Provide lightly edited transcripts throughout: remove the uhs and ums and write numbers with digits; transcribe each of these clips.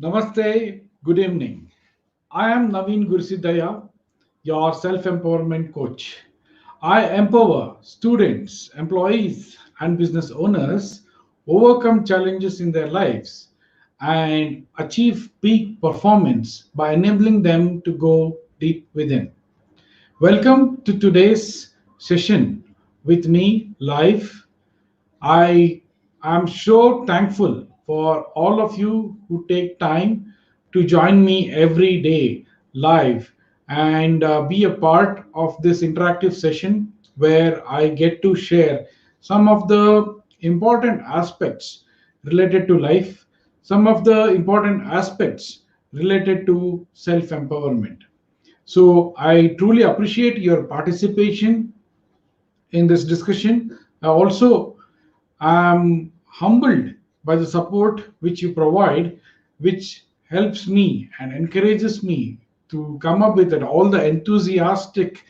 Namaste, good evening. I am Naveen Gursidaya, your self empowerment coach. I empower students, employees, and business owners overcome challenges in their lives and achieve peak performance by enabling them to go deep within. Welcome to today's session with me live. I am so thankful for all of you who take time to join me every day live and be a part of this interactive session where I get to share some of the important aspects related to life, some of the important aspects related to self empowerment. So I truly appreciate your participation in this discussion. Also, I'm humbled by the support which you provide, which helps me and encourages me to come up with all the enthusiastic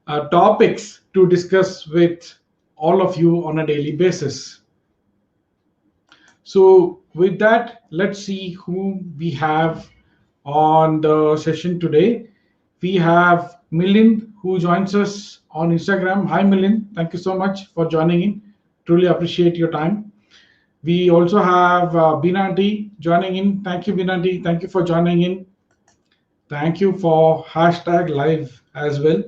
topics to discuss with all of you on a daily basis. So, with that, let's see who we have on the session today. We have Milind who joins us on Instagram. Hi, Milind. Thank you so much for joining in. Truly appreciate your time. We also have Binanti joining in. Thank you, Binanti. Thank you for joining in. Thank you for hashtag live as well.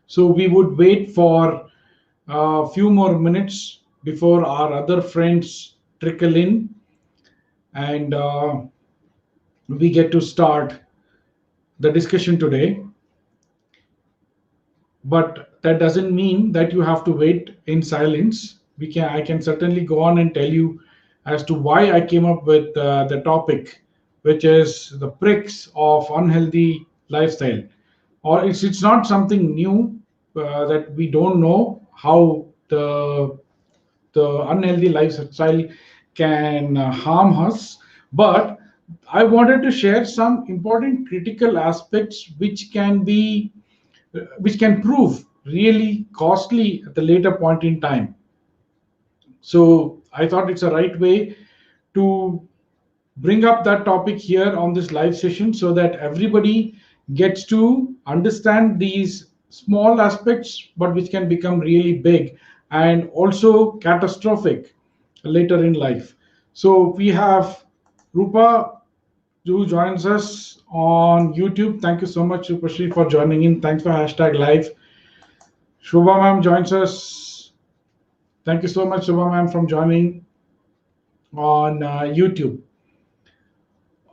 So we would wait for a few more minutes before our other friends trickle in and we get to start the discussion today. But that doesn't mean that you have to wait in silence. I can certainly go on and tell you as to why I came up with the topic, which is the pricks of unhealthy lifestyle. Or it's not something new that we don't know how the unhealthy lifestyle can harm us. But I wanted to share some important critical aspects which can prove really costly at the later point in time. So I thought it's a right way to bring up that topic here on this live session so that everybody gets to understand these small aspects, but which can become really big and also catastrophic later in life. So we have Rupa who joins us on YouTube. Thank you so much, Rupashri, for joining in. Thanks for hashtag live. Shubha ma'am joins us. Thank you so much, Shubha ma'am, from joining on YouTube.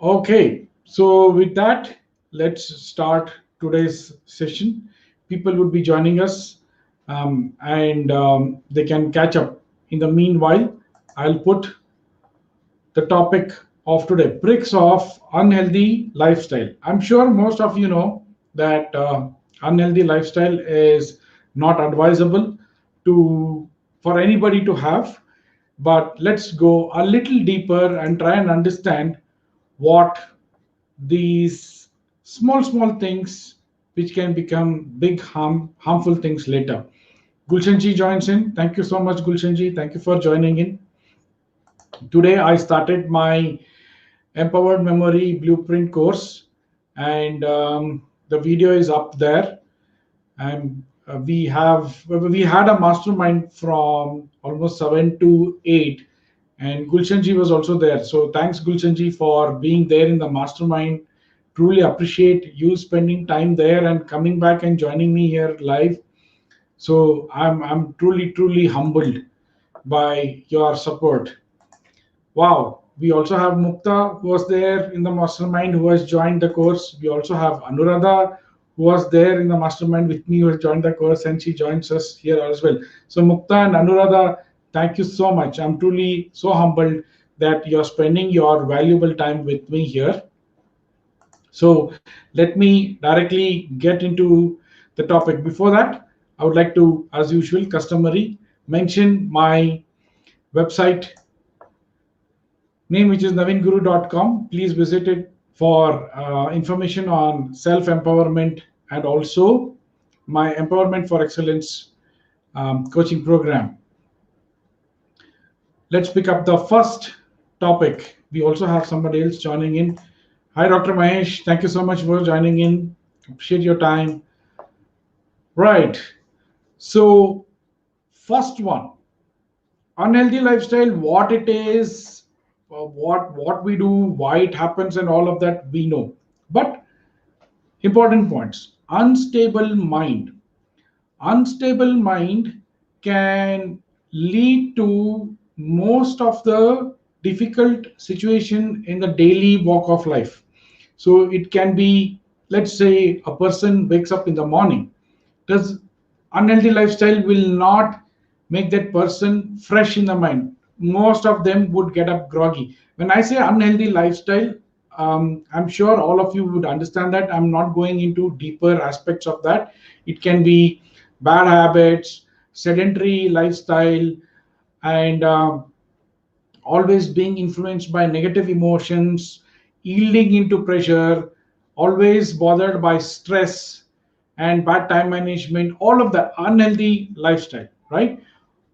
Okay, so with that, let's start today's session. People would be joining us and they can catch up. In the meanwhile, I'll put the topic of today, pricks of unhealthy lifestyle. I'm sure most of you know that unhealthy lifestyle is not advisable to for anybody to have, but let's go a little deeper and try and understand what these small things which can become big harmful things later. Gulshanji joins in. Thank you so much, Gulshanji. Thank you for joining in. Today I started my Empowered Memory Blueprint course, and the video is up there. And we had a mastermind from almost 7 to 8, and Gulshanji was also there. So thanks, Gulshanji, for being there in the mastermind. Truly appreciate you spending time there and coming back and joining me here live. So I'm truly humbled by your support. Wow. We also have Mukta who was there in the mastermind who has joined the course. We also have Anuradha who was there in the mastermind with me who has joined the course and she joins us here as well. So Mukta and Anuradha, thank you so much. I'm truly so humbled that you're spending your valuable time with me here. So let me directly get into the topic. Before that, I would like to, as usual, customary, mention my website name, which is naveenguru.com. Please visit it for information on self empowerment and also my Empowerment for Excellence coaching program. Let's pick up the first topic We also have somebody else joining in. Hi, Dr. Mahesh. Thank you so much for joining in. Appreciate your time. Right. So, first one, unhealthy lifestyle, what it is, what we do, why it happens, and all of that we know. But important points: unstable mind. Unstable mind can lead to most of the difficult situation in the daily walk of life. So it can be, let's say, a person wakes up in the morning. Does unhealthy lifestyle will not make that person fresh in the mind. Most of them would get up groggy. When I say unhealthy lifestyle, I'm sure all of you would understand that. I'm not going into deeper aspects of that. It can be bad habits, sedentary lifestyle, and always being influenced by negative emotions, yielding into pressure, always bothered by stress and bad time management, all of that unhealthy lifestyle, right?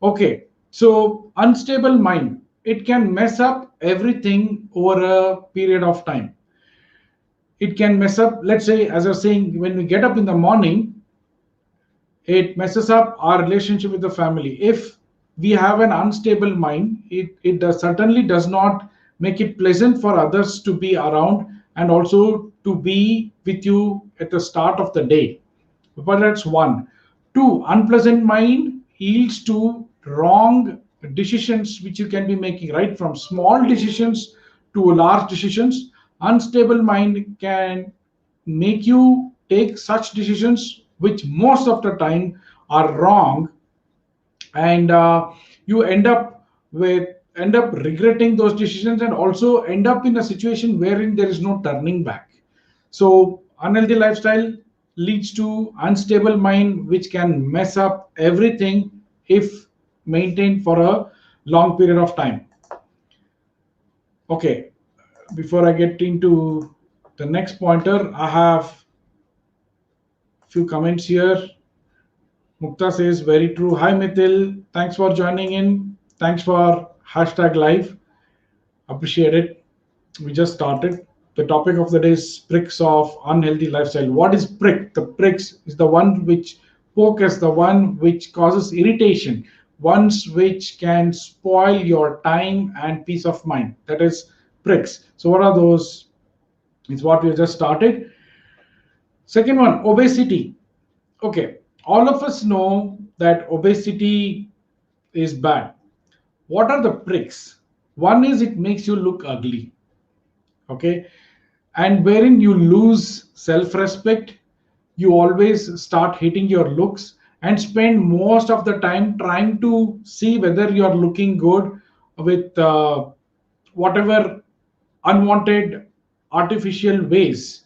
Okay, so unstable mind, it can mess up everything over a period of time. It can mess up, let's say, as I was saying, when we get up in the morning, it messes up our relationship with the family. If we have an unstable mind, certainly does not make it pleasant for others to be around and also to be with you at the start of the day. But that's one. Two, unpleasant mind yields to wrong decisions which you can be making, right? From small decisions to large decisions. Unstable mind can make you take such decisions which most of the time are wrong, and you end up regretting those decisions and also end up in a situation wherein there is no turning back. So unhealthy lifestyle leads to unstable mind which can mess up everything if maintained for a long period of time. Okay, before I get into the next pointer, I have few comments here. Mukta says, very true. Hi, Mithil. Thanks for joining in. Thanks for hashtag live. Appreciate it. We just started. The topic of the day is pricks of unhealthy lifestyle. What is prick? The pricks is the one which poke is the one which causes irritation, ones which can spoil your time and peace of mind. That is pricks. So, what are those? Is what we just started. Second one, obesity. Okay, all of us know that obesity is bad. What are the pricks? One is it makes you look ugly, okay, and wherein you lose self respect, you always start hating your looks and spend most of the time trying to see whether you are looking good with whatever unwanted artificial ways.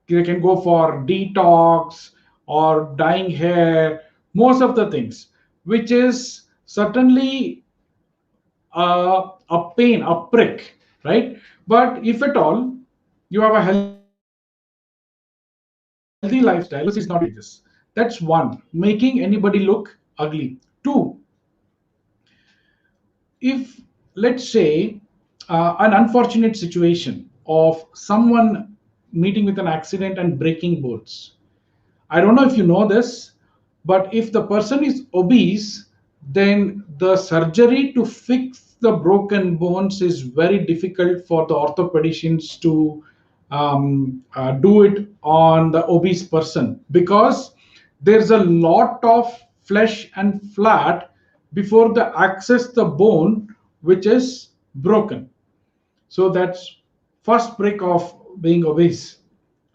You can go for detox or dyeing hair, most of the things, which is certainly a pain, a prick, right? But if at all you have a healthy lifestyle, obesity is not going to affect you. That's one, making anybody look ugly. Two, if let's say an unfortunate situation of someone meeting with an accident and breaking bones. I don't know if you know this, but if the person is obese, then the surgery to fix the broken bones is very difficult for the orthopedicians to do it on the obese person, because there's a lot of flesh and fat before they access the bone which is broken. So that's first break of being obese.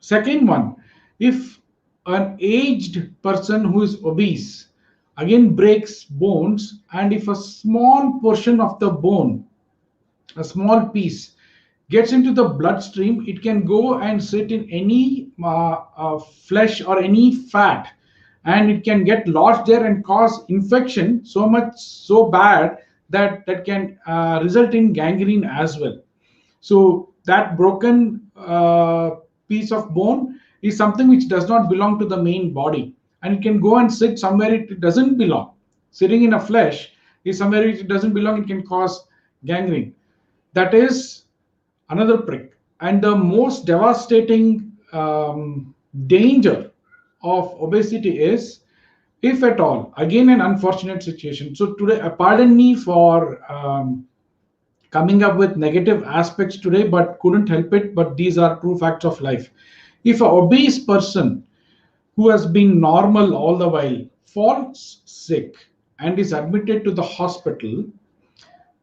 Second one, if an aged person who is obese again breaks bones, and if a small portion of the bone, a small piece, gets into the bloodstream, it can go and sit in any flesh or any fat, and it can get lodged there and cause infection so much so bad that that can result in gangrene as well. So that broken piece of bone is something which does not belong to the main body, and it can go and sit somewhere it doesn't belong. Sitting in a flesh is somewhere it doesn't belong. It can cause gangrene. That is Another prick. And the most devastating danger of obesity is, if at all, again, an unfortunate situation. So today, pardon me for coming up with negative aspects today, but couldn't help it. But these are true facts of life. If an obese person who has been normal all the while falls sick and is admitted to the hospital,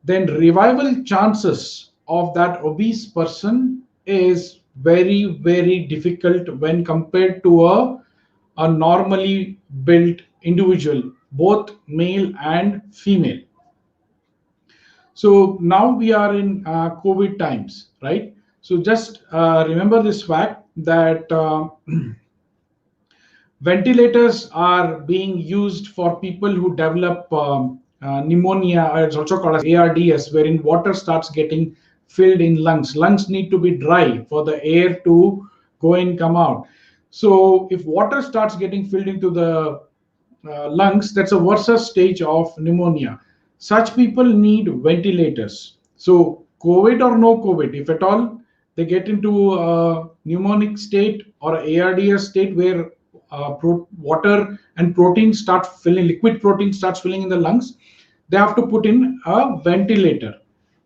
then revival chances of that obese person is very, very difficult when compared to a normally built individual, both male and female. So now we are in COVID times, right? So just remember this fact that ventilators are being used for people who develop pneumonia, or it's also called as ARDS, wherein water starts getting filled in lungs. Lungs need to be dry for the air to go and come out. So if water starts getting filled into the lungs, that's a worse stage of pneumonia. Such people need ventilators. So COVID or no COVID, if at all they get into a pneumonic state or ARDS state where water and protein start filling, liquid protein starts filling in the lungs, they have to put in a ventilator.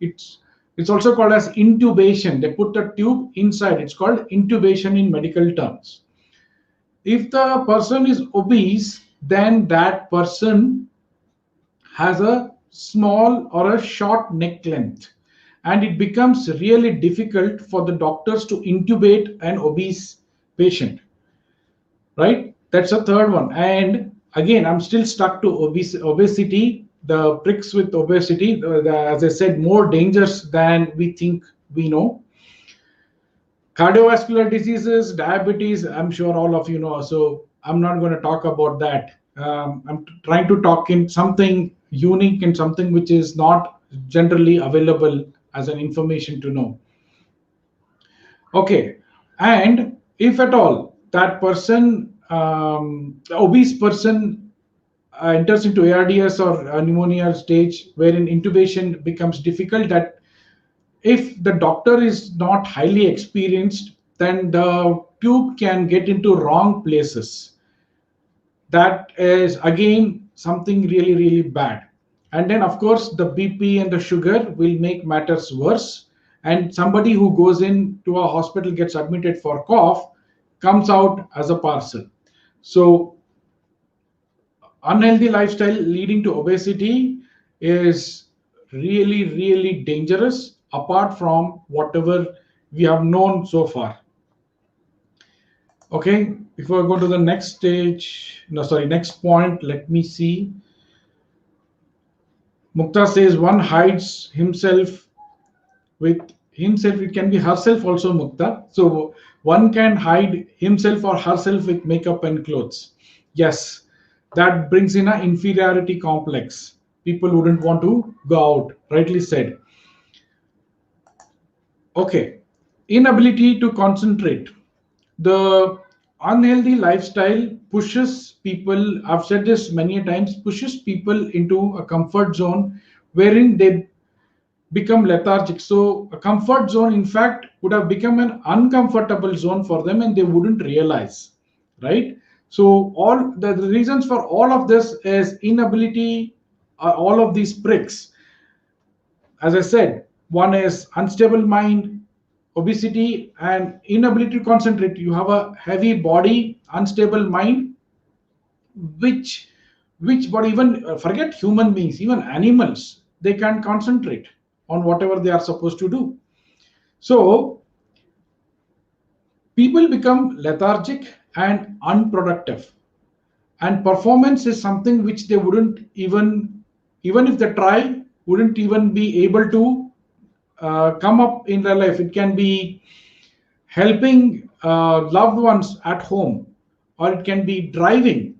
It's it's also called as intubation. They put the tube inside. It's called intubation in medical terms. If the person is obese, then that person has a small or a short neck length, and it becomes really difficult for the doctors to intubate an obese patient, right? That's a third one. And again, I'm still stuck to obesity, the pricks with obesity, as I said, more dangerous than we think we know. Cardiovascular diseases, diabetes, I'm sure all of you know, so I'm not going to talk about that. I'm trying to talk in something unique and something which is not generally available as an information to know. Okay, and if at all that person, obese person, enters into ARDS or pneumonia stage wherein intubation becomes difficult, that if the doctor is not highly experienced, then the tube can get into wrong places. That is again something really, really bad. And then of course the BP and the sugar will make matters worse. And somebody who goes into a hospital, gets admitted for cough, comes out as a parcel. So unhealthy lifestyle leading to obesity is really, really dangerous, apart from whatever we have known so far. Okay, before I go to the next stage, no, sorry, next point, let me see. Mukta says one hides himself with himself. It can be herself also, Mukta. So one can hide himself or herself with makeup and clothes. Yes, that brings in an inferiority complex. People wouldn't want to go out, rightly said. Okay, inability to concentrate. The unhealthy lifestyle pushes people, I've said this many times, pushes people into a comfort zone wherein they become lethargic. So a comfort zone, in fact, would have become an uncomfortable zone for them and they wouldn't realize, right? So all the reasons for all of this is inability, all of these pricks. As I said, one is unstable mind, obesity, and inability to concentrate. You have a heavy body, unstable mind, which but even forget human beings, even animals, they can't concentrate on whatever they are supposed to do. So people become lethargic and unproductive, and performance is something which they wouldn't even if they try, wouldn't even be able to come up in their life. It can be helping loved ones at home, or it can be driving,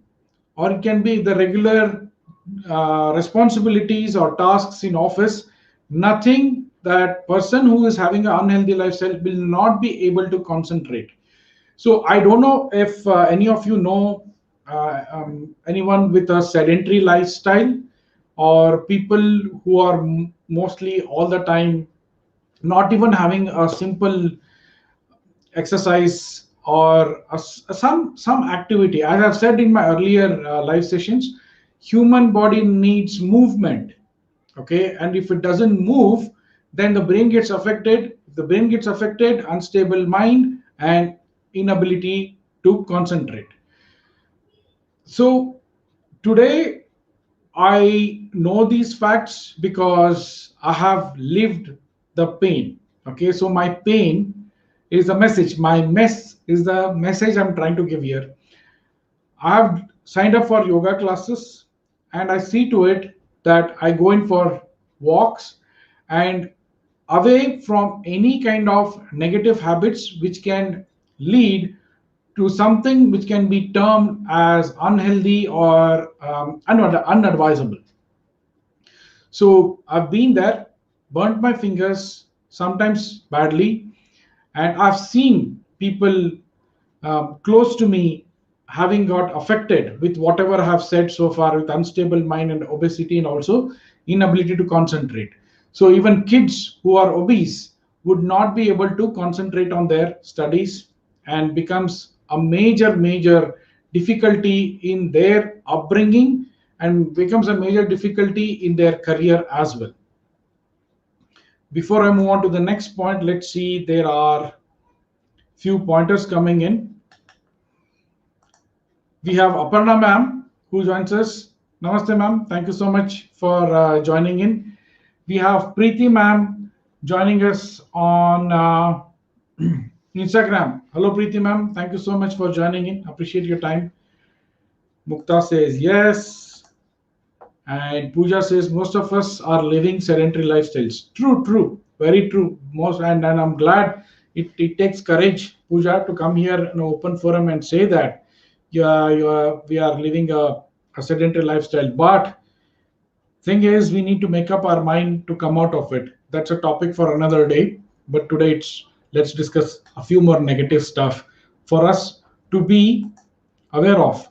or it can be the regular responsibilities or tasks in office. Nothing, that person who is having an unhealthy lifestyle will not be able to concentrate. So I don't know if any of you know anyone with a sedentary lifestyle, or people who are mostly all the time not even having a simple exercise or some activity. As I've said in my earlier live sessions, human body needs movement. Okay, and if it doesn't move, then the brain gets affected. If the brain gets affected, unstable mind and inability to concentrate. So today I know these facts because I have lived the pain. Okay, so my pain is the message. My mess is the message I'm trying to give here. I have signed up for yoga classes and I see to it that I go in for walks and away from any kind of negative habits which can lead to something which can be termed as unhealthy or unadvisable. So I've been there, burnt my fingers, sometimes badly, and I've seen people close to me having got affected with whatever I have said so far, with unstable mind and obesity, and also inability to concentrate. So even kids who are obese would not be able to concentrate on their studies and becomes a major difficulty in their upbringing and becomes a major difficulty in their career as well. Before I move on to the next point, let's see, there are few pointers coming in. We have Aparna ma'am who joins us. Namaste ma'am. Thank you so much for joining in. We have Preeti ma'am joining us on Instagram. Hello Preeti ma'am. Thank you so much for joining in. Appreciate your time. Mukta says yes. And Pooja says most of us are living sedentary lifestyles. True, very true. Most and I'm glad it takes courage, Pooja, to come here in an open forum and say that we are living a sedentary lifestyle. But thing is, we need to make up our mind to come out of it. That's a topic for another day. But today, let's discuss a few more negative stuff for us to be aware of.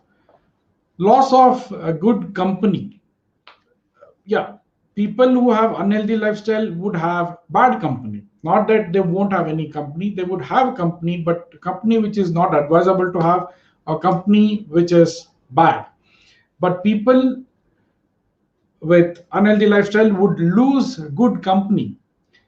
Loss of a good company. Yeah, people who have unhealthy lifestyle would have bad company. Not that they won't have any company, they would have company, but company which is not advisable to have, a company which is bad. But people with unhealthy lifestyle would lose good company.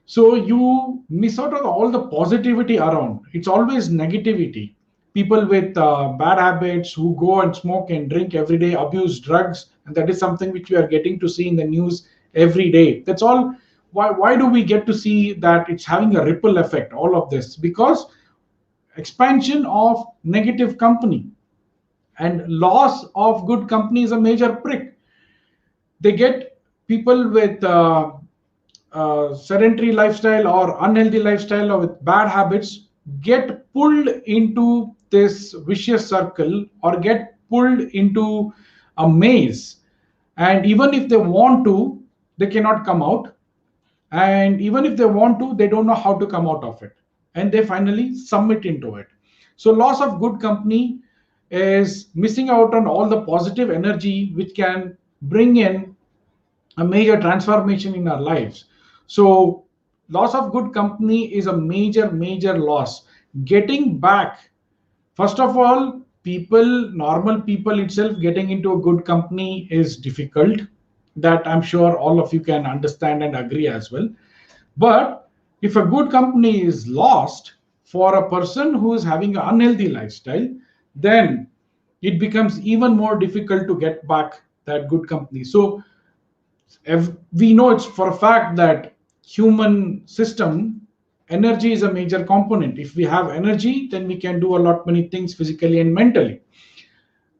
So you miss out on all the positivity around. It's always negativity. People with bad habits who go and smoke and drink every day, abuse drugs, and that is something which we are getting to see in the news every day. That's all. Why do we get to see that it's having a ripple effect? All of this because expansion of negative company and loss of good company is a major prick. They get people with sedentary lifestyle or unhealthy lifestyle or with bad habits get pulled into this vicious circle or get pulled into a maze, and even if they want to, they cannot come out, and even if they want to, they don't know how to come out of it, and they finally submit into it. So loss of good company is missing out on all the positive energy which can bring in a major transformation in our lives. So loss of good company is a major loss. Getting back, first of all, normal people itself getting into a good company is difficult. That I'm sure all of you can understand and agree as well. But if a good company is lost for a person who is having an unhealthy lifestyle, then it becomes even more difficult to get back that good company. So we know it's for a fact that human system, energy is a major component. If we have energy, then we can do a lot many things physically and mentally,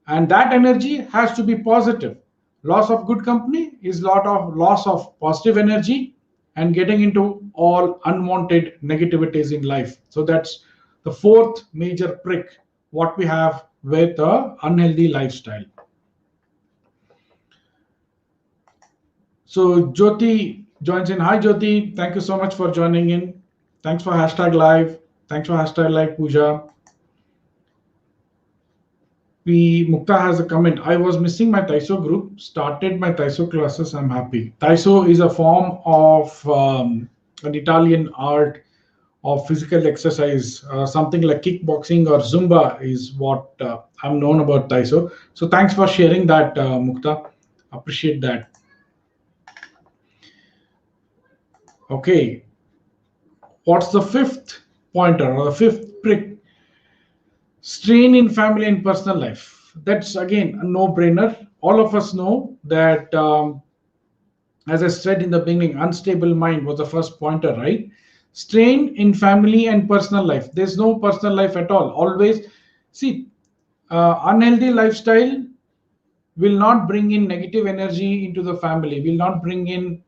and that energy has to be positive. Loss of good company is lot of loss of positive energy and getting into all unwanted negativities in life. So that's the fourth major prick what we have with a unhealthy lifestyle. So Jyoti joins in. Hi Jyoti, thank you so much for joining in. Thanks for hashtag live. Thanks for hashtag live, Pooja. Mukta has a comment. I was missing my Taiso group. Started my Taiso classes. I'm happy. Taiso is a form of an Italian art of physical exercise. Something like kickboxing or Zumba is what I'm known about Taiso. So thanks for sharing that, Mukta. Appreciate that. Okay, what's the fifth pointer or the fifth prick? Strain in family and personal life. That's again a no-brainer. All of us know that. As I said in the beginning, unstable mind was the first pointer, right? Strain in family and personal life. There's no personal life at all. Always, see, unhealthy lifestyle will not bring in negative energy into the family, will not bring in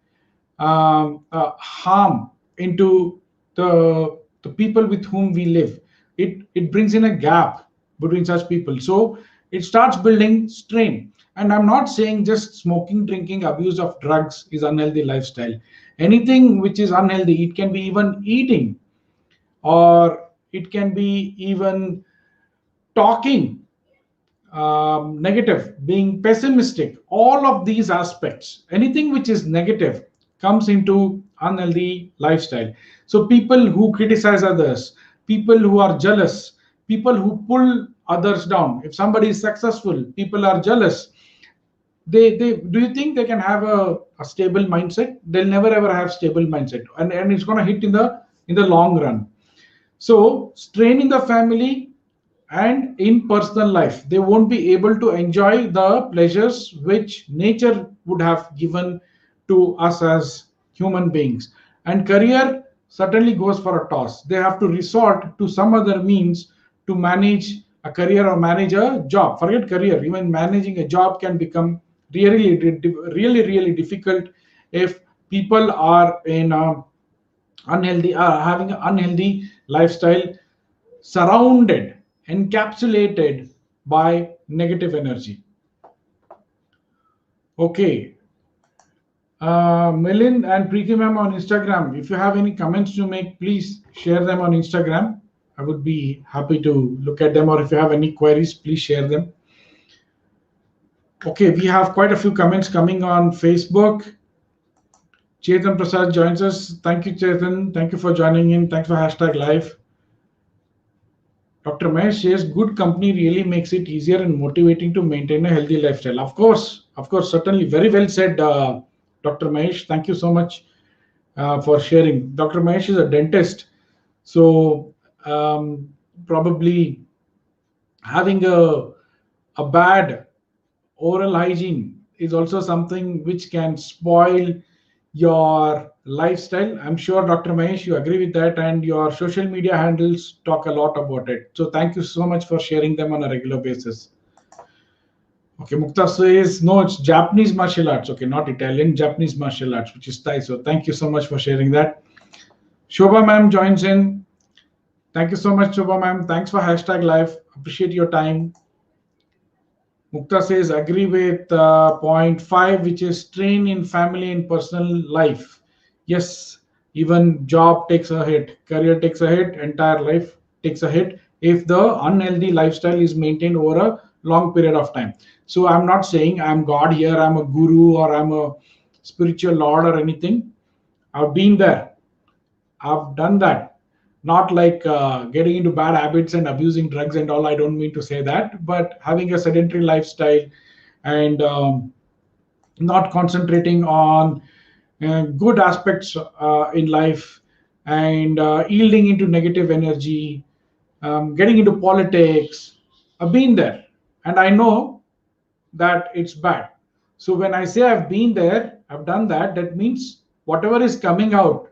harm into the people with whom we live. It brings in a gap between such people. So it starts building strain. And I'm not saying just smoking, drinking, abuse of drugs is unhealthy lifestyle. Anything which is unhealthy, it can be even eating, or it can be even talking negative, being pessimistic, all of these aspects, anything which is negative comes into unhealthy lifestyle. So people who criticize others, people who are jealous, people who pull others down. If somebody is successful, people are jealous. They do you think they can have a stable mindset? They'll never ever have stable mindset, and it's going to hit in the long run. So strain in the family and in personal life, they won't be able to enjoy the pleasures which nature would have given to us as human beings. And career certainly goes for a toss. They have to resort to some other means to manage a career or manage a job. Forget career, even managing a job can become really difficult if people are in a unhealthy having an unhealthy lifestyle, surrounded, encapsulated by negative energy. Okay. Milind and Preeti ma'am on Instagram. If you have any comments to make, please share them on Instagram. I would be happy to look at them, or if you have any queries, please share them. Okay, we have quite a few comments coming on Facebook. Chetan Prasad joins us. Thank you, Chetan. Thank you for joining in. Thanks for hashtag live. Dr. Mahesh says good company really makes it easier and motivating to maintain a healthy lifestyle. Of course, certainly. Very well said, Dr. Mahesh. Thank you so much for sharing. Dr. Mahesh is a dentist, so probably having a bad oral hygiene is also something which can spoil your lifestyle. I'm sure, Dr. Mahesh, you agree with that, and your social media handles talk a lot about it. So thank you so much for sharing them on a regular basis. Okay, Mukta says, no, it's Japanese martial arts. Okay, not Italian, Japanese martial arts, which is Thai. So thank you so much for sharing that. Shobha ma'am joins in. Thank you so much, Shobha ma'am. Thanks for hashtag live. Appreciate your time. Mukta says, agree with point 5, which is strain in family and personal life. Yes, even job takes a hit, career takes a hit, entire life takes a hit if the unhealthy lifestyle is maintained over a long period of time. So I'm not saying I'm God here, I'm a guru, or I'm a spiritual lord or anything. I've been there, I've done that. Not like getting into bad habits and abusing drugs and all. I don't mean to say that, but having a sedentary lifestyle and not concentrating on good aspects in life, and yielding into negative energy, getting into politics. I've been there, and I know that it's bad. So when I say I've been there, I've done that, that means whatever is coming out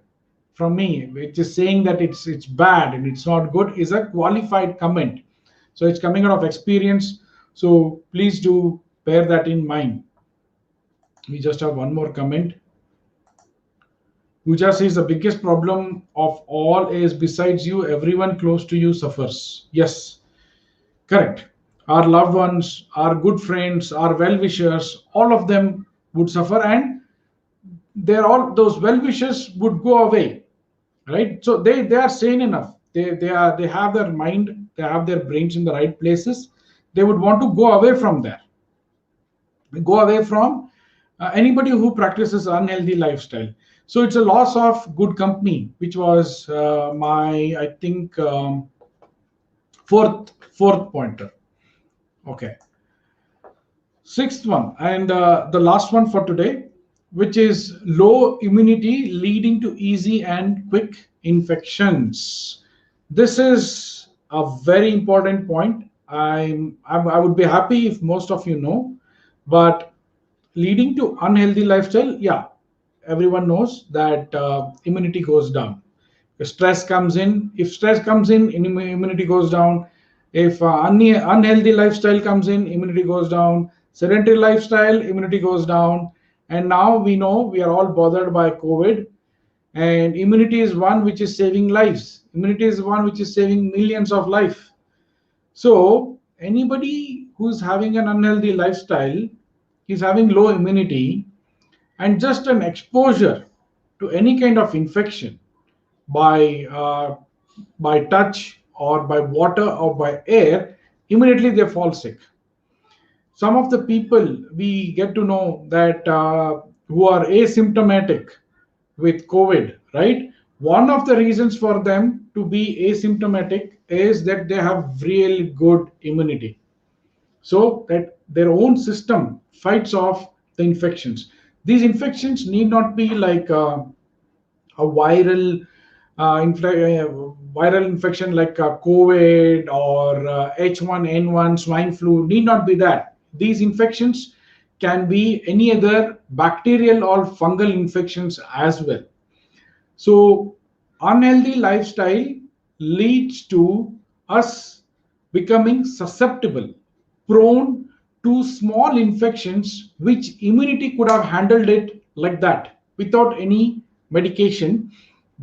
from me, which is saying that it's bad and it's not good, is a qualified comment. So it's coming out of experience. So please do bear that in mind. We just have one more comment. Pooja says the biggest problem of all is besides you, everyone close to you suffers. Yes, correct. Our loved ones, our good friends, our well wishers, all of them would suffer, and they're all those well wishers would go away, right? So they are sane enough. They have their mind, they have their brains in the right places. They would want to go away from there, go away from anybody who practices unhealthy lifestyle. So it's a loss of good company, which was my, I think, fourth pointer. Okay. Sixth one, and the last one for today, which is low immunity leading to easy and quick infections. This is a very important point. I would be happy if most of you know, but leading to unhealthy lifestyle, yeah, everyone knows that immunity goes down. If stress comes in, immunity goes down. If unhealthy lifestyle comes in, immunity goes down. Sedentary lifestyle, immunity goes down. And now we know we are all bothered by COVID, and immunity is one which is saving lives. Immunity is one which is saving millions of life. So anybody who's having an unhealthy lifestyle is having low immunity, and just an exposure to any kind of infection by touch or by water or by air, immediately they fall sick. Some of the people we get to know that who are asymptomatic with COVID, right? One of the reasons for them to be asymptomatic is that they have really good immunity, so that their own system fights off the infections. These infections need not be like a viral infection like COVID or H1N1 swine flu. Need not be that. These infections can be any other bacterial or fungal infections as well. So unhealthy lifestyle leads to us becoming susceptible, prone to small infections, which immunity could have handled it like that without any medication.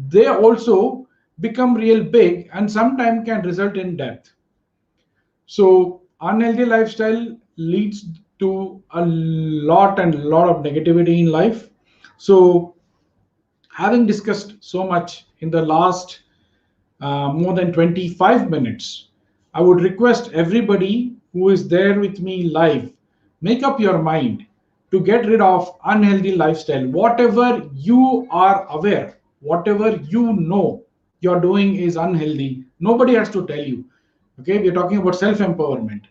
They also become real big and sometimes can result in death. So unhealthy lifestyle leads to a lot of negativity in life. So having discussed so much in the last more than 25 minutes, I would request everybody who is there with me live, make up your mind to get rid of unhealthy lifestyle. Whatever you are aware, whatever you know you're doing is unhealthy, nobody has to tell you. Okay, we're talking about self empowerment.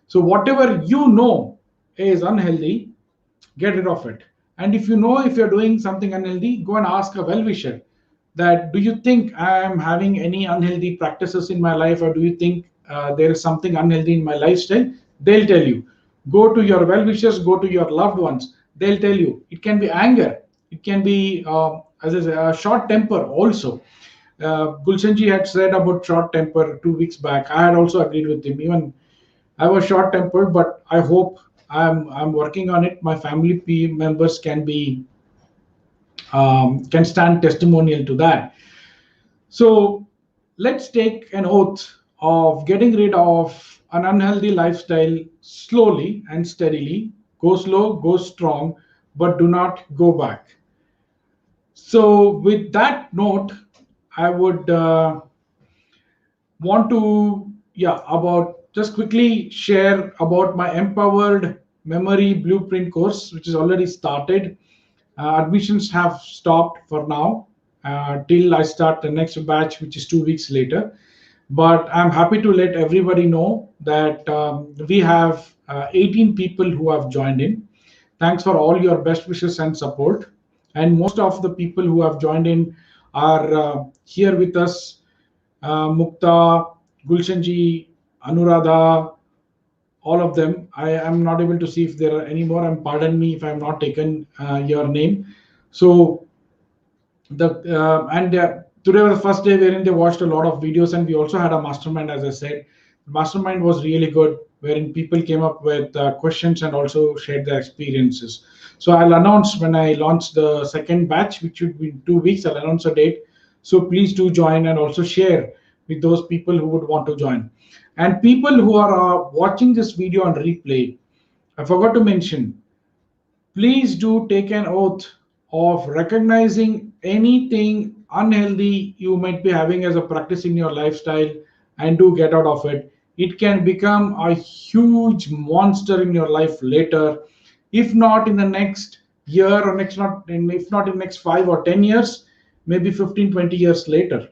So, whatever you know is unhealthy, get rid of it. And if you know if you're doing something unhealthy, go and ask a well-wisher that, do you think I am having any unhealthy practices in my life, or do you think there is something unhealthy in my lifestyle? They'll tell you. Go to your well-wishers, go to your loved ones. They'll tell you. It can be anger, it can be as I say, a short temper also. Gulshanji had said about short temper 2 weeks back. I had also agreed with him. Even I was short tempered, but I hope I'm working on it. My family members can stand testimonial to that. So let's take an oath of getting rid of an unhealthy lifestyle slowly and steadily. Go slow, go strong, but do not go back. So with that note, I would want to, yeah, about just quickly share about my Empowered Memory Blueprint course, which is already started. Admissions have stopped for now till I start the next batch, which is 2 weeks later. But I'm happy to let everybody know that we have 18 people who have joined in. Thanks for all your best wishes and support. And most of the people who have joined in are here with us. Mukta, Gulshanji, Anuradha, all of them. I am not able to see if there are any more. And pardon me if I have not taken your name. So today was the first day wherein they watched a lot of videos, and we also had a mastermind. As I said, the mastermind was really good, wherein people came up with questions and also shared their experiences. So I'll announce when I launch the second batch, which should be in 2 weeks. I'll announce a date. So please do join and also share with those people who would want to join. And people who are watching this video on replay, I forgot to mention, please do take an oath of recognizing anything unhealthy you might be having as a practice in your lifestyle, and do get out of it. It can become a huge monster in your life later, if not in the next year or next, not in, if not in next 5 or 10 years, maybe 15, 20 years later,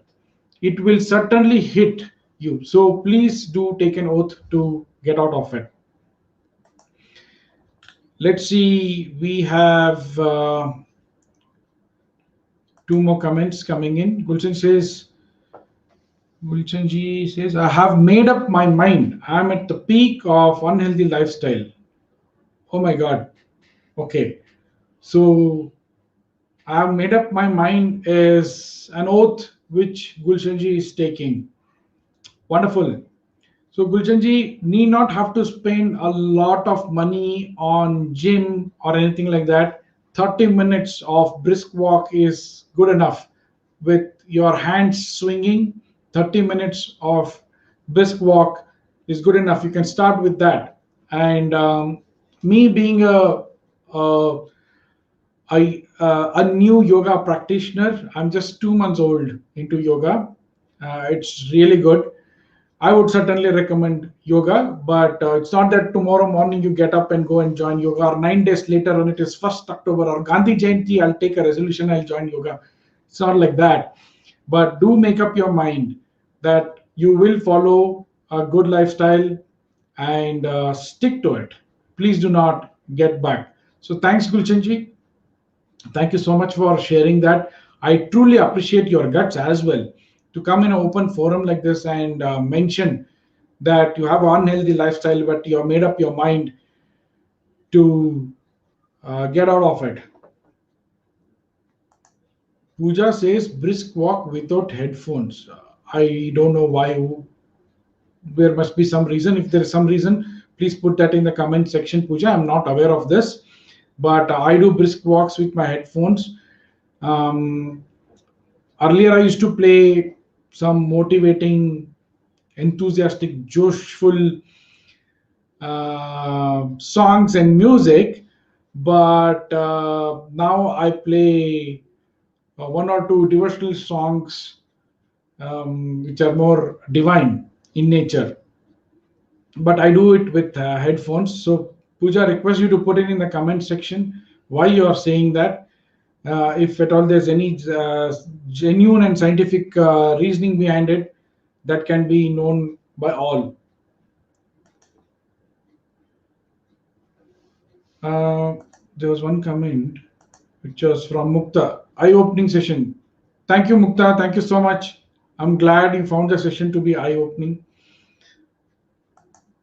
it will certainly hit you. So please do take an oath to get out of it. Let's see, we have two more comments coming in. Gulchanji says, I have made up my mind. I'm at the peak of unhealthy lifestyle. Oh my God. Okay. So I have made up my mind is an oath which Gulshanji is taking. Wonderful. So Gulchanji need not have to spend a lot of money on gym or anything like that. 30 minutes of brisk walk is good enough. With your hands swinging, 30 minutes of brisk walk is good enough. You can start with that. And me being a a new yoga practitioner, I'm just 2 months old into yoga. It's really good. I would certainly recommend yoga, but it's not that tomorrow morning you get up and go and join yoga, or 9 days later when it is 1st October or Gandhi Jayanti, I'll take a resolution, I'll join yoga. It's not like that. But do make up your mind that you will follow a good lifestyle and stick to it. Please do not get back. So thanks, Gulchanji. Thank you so much for sharing that. I truly appreciate your guts as well to come in an open forum like this and mention that you have an unhealthy lifestyle, but you have made up your mind to get out of it. Pooja says brisk walk without headphones. I don't know why. There must be some reason. If there is some reason, please put that in the comment section, Pooja. I'm not aware of this, but I do brisk walks with my headphones. Earlier, I used to play some motivating, enthusiastic, joshful songs and music, but now I play one or two devotional songs which are more divine in nature. But I do it with headphones. So Pooja, request you to put it in the comment section why you are saying that. If at all there's any genuine and scientific reasoning behind it, that can be known by all. There was one comment which was from Mukta. Eye-opening session. Thank you, Mukta. Thank you so much. I'm glad you found the session to be eye-opening.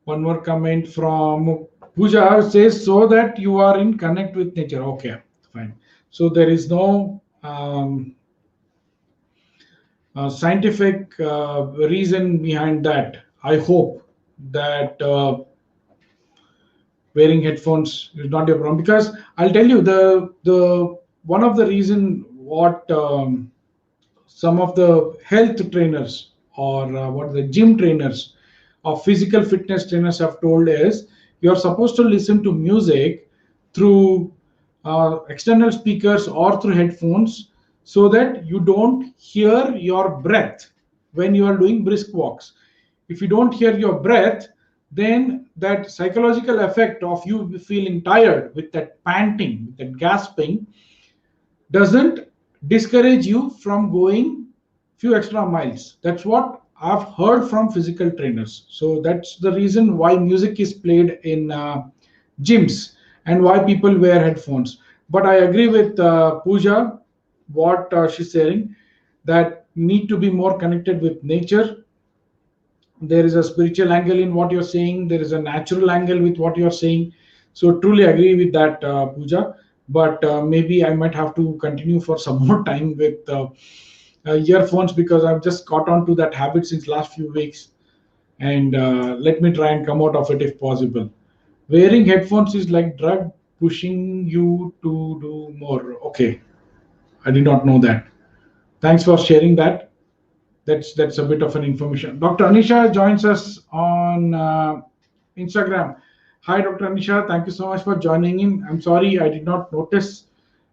One more comment from Pooja says, so that you are in connect with nature. Okay, fine. So there is no scientific reason behind that. I hope that wearing headphones is not a problem, because I'll tell you the one of the reason what some of the health trainers or what the gym trainers or physical fitness trainers have told is you're supposed to listen to music through external speakers or through headphones so that you don't hear your breath when you are doing brisk walks. If you don't hear your breath, then that psychological effect of you feeling tired with that panting, with that gasping, doesn't discourage you from going few extra miles. That's what I've heard from physical trainers. So that's the reason why music is played in gyms and why people wear headphones. But I agree with Pooja, what she's saying, that need to be more connected with nature. There is a spiritual angle in what you're saying. There is a natural angle with what you're saying. So truly agree with that, Pooja. But maybe I might have to continue for some more time with earphones, because I've just caught on to that habit since last few weeks. And let me try and come out of it if possible. Wearing headphones is like drug pushing you to do more. Okay, I did not know that. Thanks for sharing that. That's a bit of an information. Dr. Anisha joins us on Instagram. Hi, Dr. Anisha. Thank you so much for joining in. I'm sorry I did not notice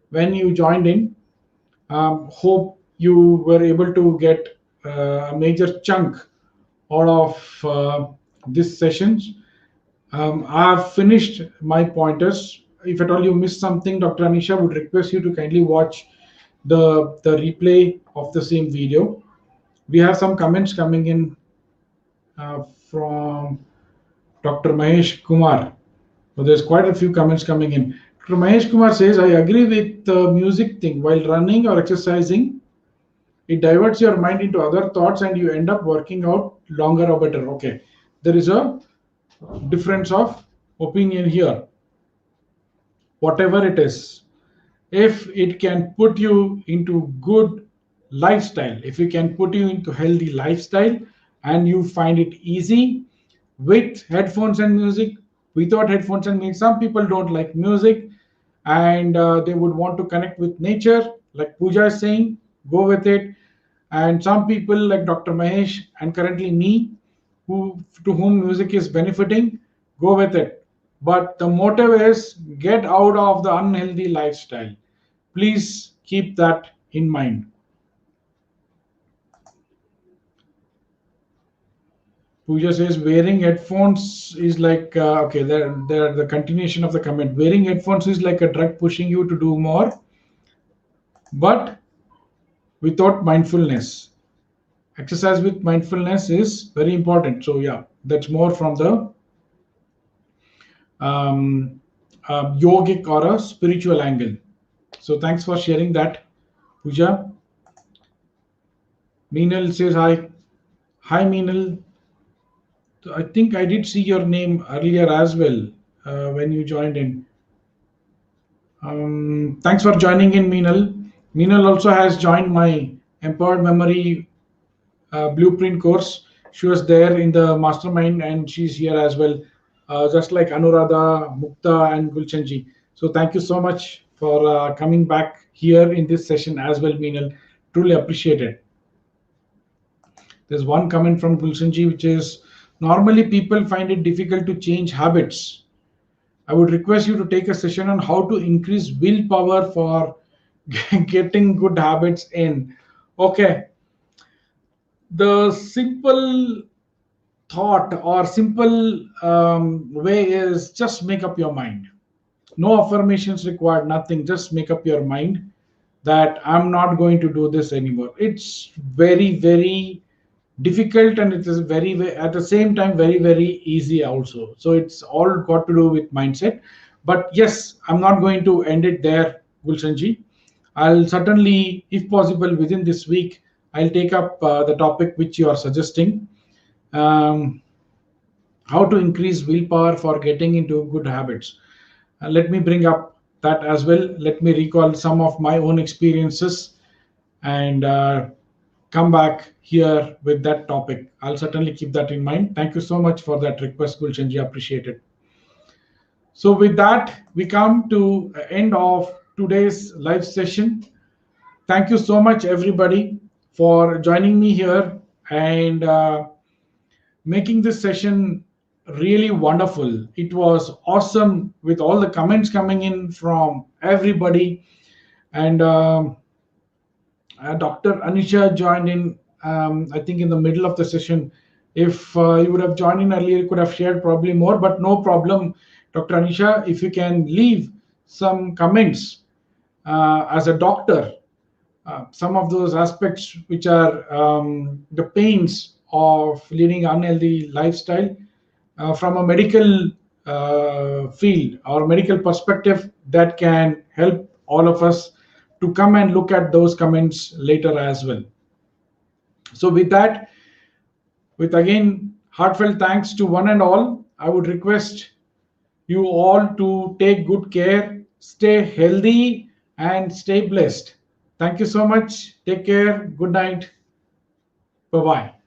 when you joined in. Hope you were able to get a major chunk out of this session. I've finished my pointers if at all you missed something, Dr. Anisha would request you to kindly watch the replay of the same video. We have some comments coming in from Dr. Mahesh Kumar. So there's quite a few comments coming in. Dr. Mahesh Kumar says, I agree with the music thing. While running or exercising, it diverts your mind into other thoughts and you end up working out longer or better. Okay, there is a difference of opinion here. Whatever it is, if it can put you into good lifestyle, if it can put you into healthy lifestyle and you find it easy with headphones and music, without headphones and music, some people don't like music and they would want to connect with nature, like Pooja is saying, go with it. And some people like Dr. Mahesh and currently me, who to whom music is benefiting, go with it. But the motive is get out of the unhealthy lifestyle. Please keep that in mind. Pooja says wearing headphones is like okay. There the continuation of the comment. Wearing headphones is like a drug pushing you to do more, but without mindfulness. Exercise with mindfulness is very important. So yeah, that's more from the um, yogic or a spiritual angle. So thanks for sharing that, Pooja. Meenal says hi. Hi, Meenal. I think I did see your name earlier as well when you joined in. Thanks for joining in, Meenal. Meenal also has joined my Empowered Memory Blueprint course. She was there in the mastermind and she's here as well, just like Anuradha, Mukta, and Gulchanji. So thank you so much for coming back here in this session as well, Meenal. Truly appreciate it. There's one comment from Gulshanji which is normally people find it difficult to change habits. I would request you to take a session on how to increase willpower for getting good habits in. Okay, the simple thought or simple way is just make up your mind. No affirmations required, nothing. Just make up your mind that I'm not going to do this anymore. It's very, very difficult and it is at the same time very easy also. So it's all got to do with mindset. But yes, I'm not going to end it there, Gulshanji. I'll certainly, if possible, within this week, I'll take up the topic which you are suggesting. Um, how to increase willpower for getting into good habits. Let me bring up that as well. Let me recall some of my own experiences and come back here with that topic. I'll certainly keep that in mind. Thank you so much for that request, Gulshanji. Appreciate it. So with that, we come to the end of today's live session. Thank you so much, everybody, for joining me here and making this session really wonderful. It was awesome with all the comments coming in from everybody. And Dr. Anisha joined in, I think, in the middle of the session. If you would have joined in earlier, you could have shared probably more, but no problem. Dr. Anisha, if you can leave some comments as a doctor, some of those aspects which are the pains of leading unhealthy lifestyle from a medical field or medical perspective, that can help all of us to come and look at those comments later as well. So with that, with again heartfelt thanks to one and all, I would request you all to take good care, stay healthy, and stay blessed. Thank you so much. Take care. Good night. Bye bye.